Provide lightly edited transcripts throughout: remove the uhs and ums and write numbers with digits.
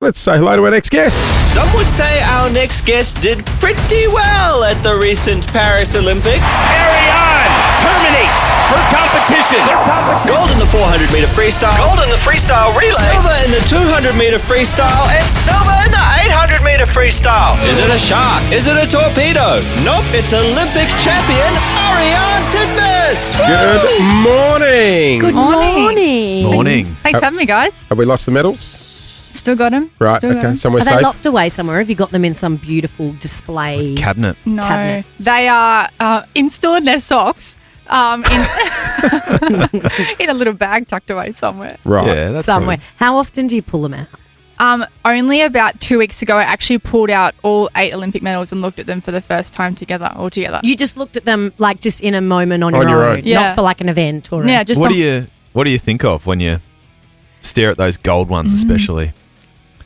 Let's say hello to our next guest. Some would say our next guest did pretty well at the recent Paris Olympics. Ariarne terminates her competition. Gold in the 400-meter freestyle, gold in the freestyle relay, silver in the 200-meter freestyle, and silver in the 800-meter freestyle. Is it a shark? Is it a torpedo? Nope, it's Olympic champion Ariarne Titmus. Good morning. Good morning. Morning. Thanks for having me, guys. Have we lost the medals? Still got them. Right, Still got okay. 'em. Somewhere Are they safe? locked away somewhere? Have you got them in some beautiful display? Cabinet. No, Cabinet. they are still in their socks. In in a little bag tucked away somewhere. Right. Yeah, that's somewhere. right. How often do you pull them out? Only about 2 weeks ago, I actually pulled out all 8 Olympic medals and looked at them for the first time all together. You just looked at them like just in a moment on, On your your own, own. Yeah. not for like an event or Yeah, just What do you think of when you stare at those gold ones, especially?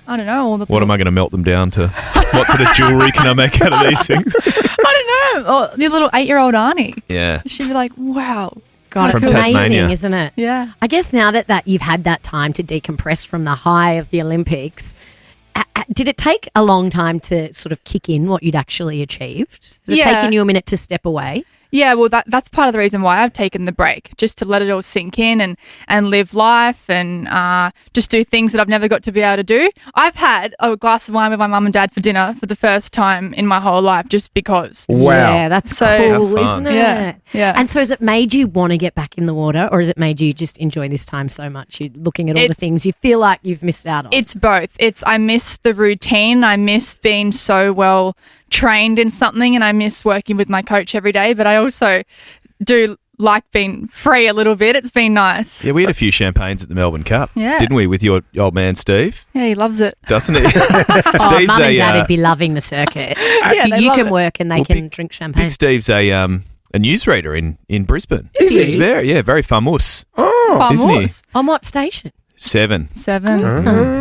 I don't know. All the What am I going to melt them down to? What sort of jewellery can I make out of these things? I don't know. Oh, the little 8-year-old Arnie. Yeah. She'd be like, "Wow, God, From it's amazing, Tasmania. isn't it? yeah." I guess now that you've had that time to decompress from the high of the Olympics, did it take a long time to sort of kick in what you'd actually achieved? Has it Yeah. taken you a minute to step away? Yeah, well, that's part of the reason why I've taken the break, just to let it all sink in and live life and just do things that I've never got to be able to do. I've had a glass of wine with my mum and dad for dinner for the first time in my whole life just because. Wow. Yeah, that's So- cool, Have isn't fun. it? Yeah, yeah. And so has it made you want to get back in the water, or has it made you just enjoy this time so much? You're looking at all the It's- things you feel like you've missed out on. It's both. I miss the routine. I miss being so well trained in something, and I miss working with my coach every day. But I also do like being free a little bit. It's been nice. Yeah, we had a few champagnes at the Melbourne Cup, Yeah. didn't we, with your old man Steve? Yeah, he loves it. Doesn't he? Oh, Steve's mum and dad a would be loving the circuit. Yeah, they you love can it. work and they Well, can big- drink champagne. Big Steve's a newsreader in Brisbane. Is he? Very famous. Oh. Far isn't he? more. On what station? 7. 7.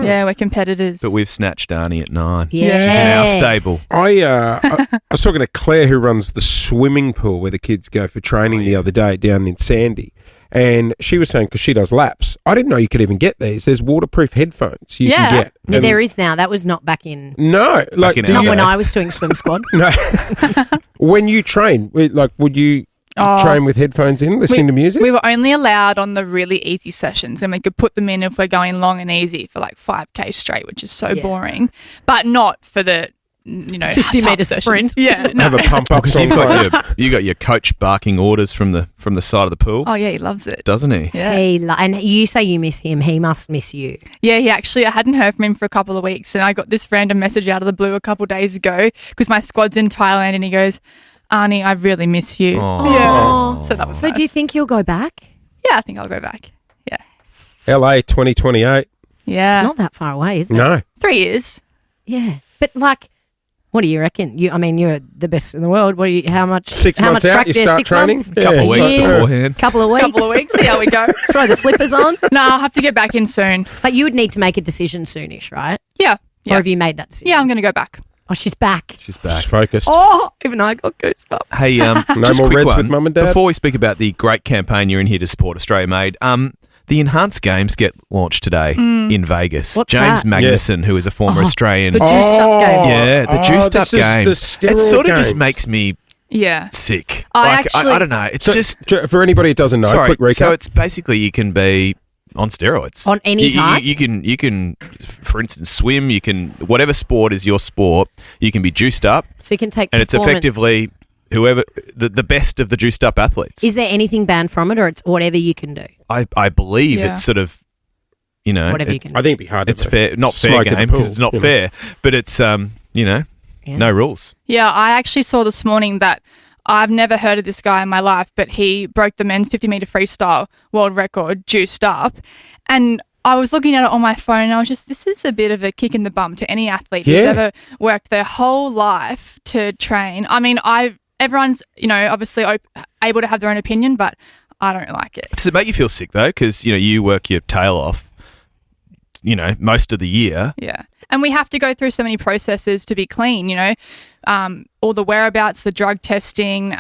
Yeah, we're competitors. But we've snatched Arnie at 9. Yes. He's in our stable. I was talking to Claire, who runs the swimming pool where the kids go for training the other day down in Sandy. And she was saying, because she does laps, I didn't know you could even get these. There's waterproof headphones you Yeah. can get. Yeah, And there is now. That was not back in. No. Like, in do our Not you, when day. I was doing swim squad. no. When you train, would you Oh. train with headphones in, listening to music? We were only allowed on the really easy sessions, and we could put them in if we're going long and easy for like 5K straight, which is so Yeah. boring, but not for the 50-meter tough sprint. sessions. Yeah, no. Have a pump up Because song playing. you got your coach barking orders from the side of the pool, Oh yeah, he loves it. doesn't he? Yeah, And you say you miss him. He must miss you. yeah. He actually, I hadn't heard from him for a couple of weeks, and I got this random message out of the blue a couple of days ago because my squad's in Thailand, and he goes, "Arnie, I really miss you." Aw. Yeah, so that was So nice. do you think you'll go back? Yeah, I think I'll go back. Yeah, LA 2028. yeah. It's not that far away, is it? No. 3 years. Yeah. But like, what do you reckon? You're the best in the world. How much? 6 how months much out, practice? you start 6 training. months? Couple of weeks Yeah. beforehand. Couple of weeks. Couple of weeks. See how we go. Throw the flippers on. No, I'll have to get back in soon. But you would need to make a decision soonish, right? Yeah, Or yeah, have you made that decision? yeah. I'm going to go back. Oh, she's back. She's back. Just focused. Oh, even I got goosebumps. Hey, No just more a quick Reds one. with Mum and Dad? Before we speak about the great campaign you're in here to support Australia Made, the Enhanced Games get launched today in Vegas. What's James that? Magnuson, who is a former Australian. The juiced up games. Yeah, the juiced up this is games. the It steroid sort of just games. makes me Yeah. sick. I Like, actually- I don't know. It's So, just for anybody who doesn't know, sorry. quick recap. So it's basically you can be on steroids On any type? You can, for instance, swim. You can whatever sport is your sport. You can be juiced up, So you can take and it's performance. effectively whoever the best of the juiced up athletes. Is there anything banned from it, or it's whatever you can do? I believe Yeah. it's sort of, you know, Whatever you can do. I think it'd be hard it's to fair, not fair smoke at the game because pool, it's not you know. fair, but it's Yeah. no rules. Yeah, I actually saw this morning that I've never heard of this guy in my life, but he broke the men's 50-meter freestyle world record, juiced up. And I was looking at it on my phone and I was just, this is a bit of a kick in the bum to any athlete who's Yeah. ever worked their whole life to train. I mean, everyone's, obviously able to have their own opinion, but I don't like it. Does it make you feel sick though? Because you work your tail off, most of the year. Yeah. And we have to go through so many processes to be clean, all the whereabouts, the drug testing,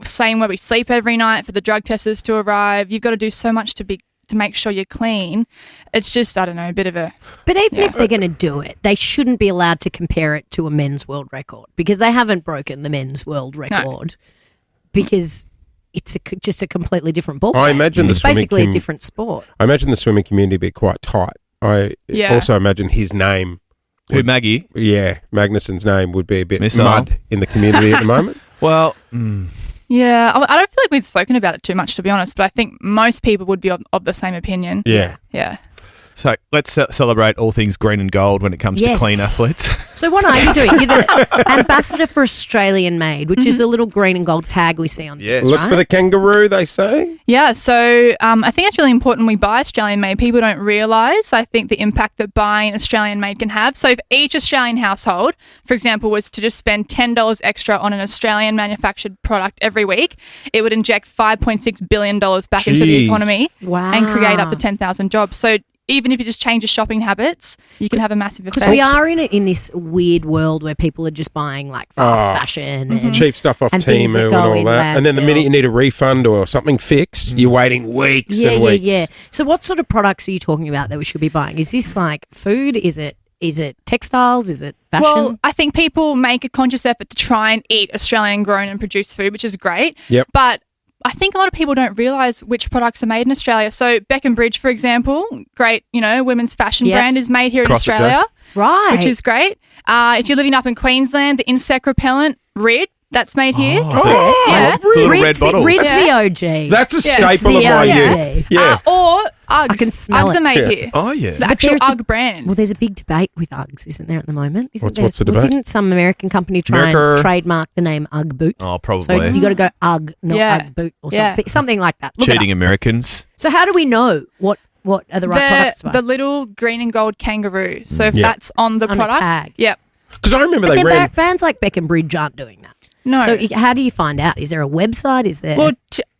saying where we sleep every night for the drug testers to arrive. You've got to do so much to to make sure you're clean. It's just, I don't know, a bit of a... But even if they're going to do it, they shouldn't be allowed to compare it to a men's world record because they haven't broken the men's world record because it's just a completely different ball. I imagine it's basically a different sport. I imagine the swimming community be quite tight. I also imagine his name. Who, Maggie? Yeah, Magnussen's name would be a bit Missile. mud in the community at the moment. Well, Yeah, I don't feel like we've spoken about it too much, to be honest, but I think most people would be of the same opinion. Yeah. Yeah. so let's celebrate all things green and gold when it comes to clean athletes. So what are you doing? You're the ambassador for Australian Made, which is the little green and gold tag we see on Yes. this, Look right? for the kangaroo, they say. Yeah, so I think it's really important we buy Australian made. People don't realise, I think, the impact that buying Australian made can have. So if each Australian household, for example, was to just spend $10 extra on an Australian manufactured product every week, it would inject $5.6 billion back into the economy and create up to 10,000 jobs. So even if you just change your shopping habits, you can have a massive effect. Because we are in this weird world where people are just buying like fast fashion and Cheap stuff off and things that Temu and go all in that. And then the landfill. minute you need a refund or something fixed, you're waiting weeks and weeks. Yeah. So what sort of products are you talking about that we should be buying? Is this like food? Is it textiles? Is it fashion? Well, I think people make a conscious effort to try and eat Australian grown and produced food, which is great. Yep. But I think a lot of people don't realise which products are made in Australia. So Beckham Bridge, for example, great, women's fashion brand is made here in CrossFit Australia. does. Right. Which is great. If you're living up in Queensland, the insect repellent, Rid, that's made here. Yeah. The little red bottles. Rid's the OG. That's a staple of the my OG. youth. Yeah. Or Uggs. I can smell Uggs it. are made here. Oh, yeah. The actual there's a- Ugg brand. Well, there's a big debate with Uggs, isn't there, at the moment? What's the debate? Didn't some American company try America. and trademark the name Ugg boot? Oh, probably. So you got to go Ugg, not Yeah. Ugg boot or Yeah. something like that. Look it Cheating up. Americans. So how do we know what are the right products to buy? The little green and gold kangaroo. So if Yeah. that's on the On a product. tag. Yep. Because I remember But they then ran... brands like Beckham Bridge aren't doing that. No. So how do you find out? Is there a website? Is there? Well,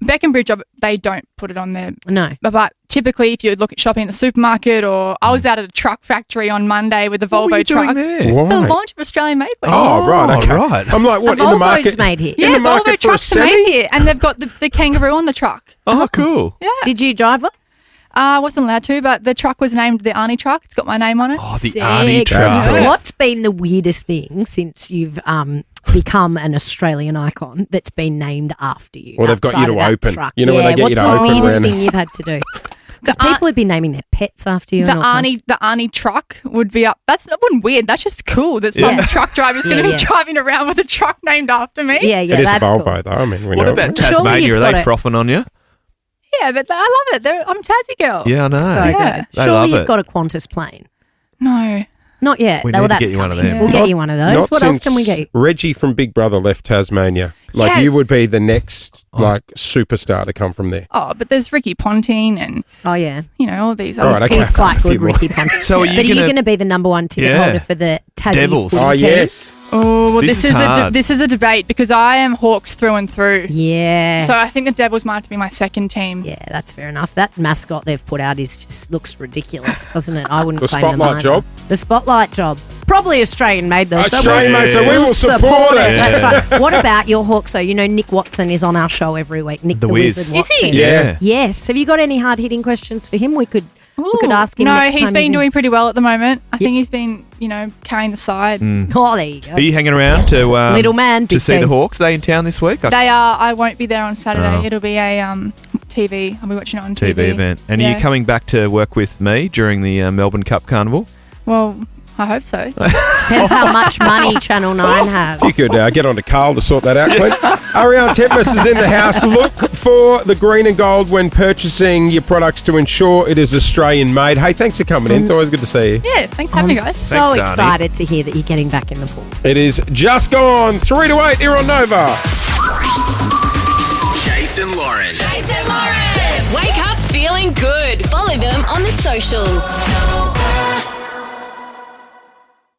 Beckham Bridge, they don't put it on there. no. But typically, if you look at shopping at the supermarket, or I was out at a truck factory on Monday with the What were Volvo you doing trucks. there? Why? The launch of Australian made. Oh, right, okay. right. I'm like, what, A in the Volvo's market? made here. In Yeah, the market Volvo for a trucks are made semi? here, and they've got the kangaroo on the truck. Oh, cool. Yeah. Did you drive one? I wasn't allowed to, but the truck was named the Arnie truck. It's got my name on it. Oh, the Sick. Arnie That's truck. cool. What's been the weirdest thing since you've become an Australian icon that's been named after you? Well, they've got you outside to of that open. truck? You know when they get you what's to the open weirdest around- thing you've had to do? Because The Ar- people would be naming their pets after you. The and all kinds. Arnie truck would be up. That's not one weird. That's just cool that some Yeah. truck driver's going to Yeah. be driving around with a truck named after me. Yeah, It is a that's Volvo, cool. though. I mean, we What know about it. Surely Tasmania? you've Are they got it. frothing on you? Yeah, but I love it. I'm a Tassie girl. Yeah, I know. So Yeah. good. They Surely love you've it. got a Qantas plane. No. Not yet. We Well, need to that's get you one of coming. them. We'll get you one of those. Not What else since can we get you? Reggie from Big Brother left Tasmania. Like, Yes. you would be the next, superstar to come from there. Oh, but there's Ricky Ponting and, Oh, yeah. all these All other right, okay. He's quite A few good, more. Ricky Ponting. So are you but are you gonna- going to be the number one ticket Yeah. holder for the Tassie Devils. footy Oh, team? yes. Oh, well, This this is is hard. this is a debate because I am Hawks through and through. Yes. So I think the Devils might have to be my second team. Yeah, that's fair enough. That mascot they've put out just looks ridiculous, doesn't it? I wouldn't The claim them spotlight either. job? The spotlight job. Probably Australian made though. Australian made, so we will support it. That's right. What about your Hawks though? You know Nick Watson is on our show every week. Nick The the Wiz. Wizard Is Watson. he? Yeah. Yes. Have you got any hard hitting questions for him? We could ask him. No, next he's time been in. doing pretty well at the moment. I think he's been, carrying the side. Oh, there you go. Are you hanging around to Little man, to big see the team. Hawks? Are they in town this week? They are. I won't be there on Saturday. Oh. It'll be a TV. I'll be watching it on TV. TV event. And are you Yeah. coming back to work with me during the Melbourne Cup Carnival? Well, I hope so. Depends how much money Channel 9 have. You could get on to Carl to sort that out, Clint. Ariarne Titmus is in the house. Look for the green and gold when purchasing your products to ensure it is Australian made. Hey, thanks for coming in. It's always good to see you. Yeah, thanks for having me, I'm guys. so Thanks, Arnie. excited to hear that you're getting back in the pool. It is just gone 3 to 8 here on Nova. Jason Lauren. Jason Lauren. Wake up feeling good. Follow them on the socials.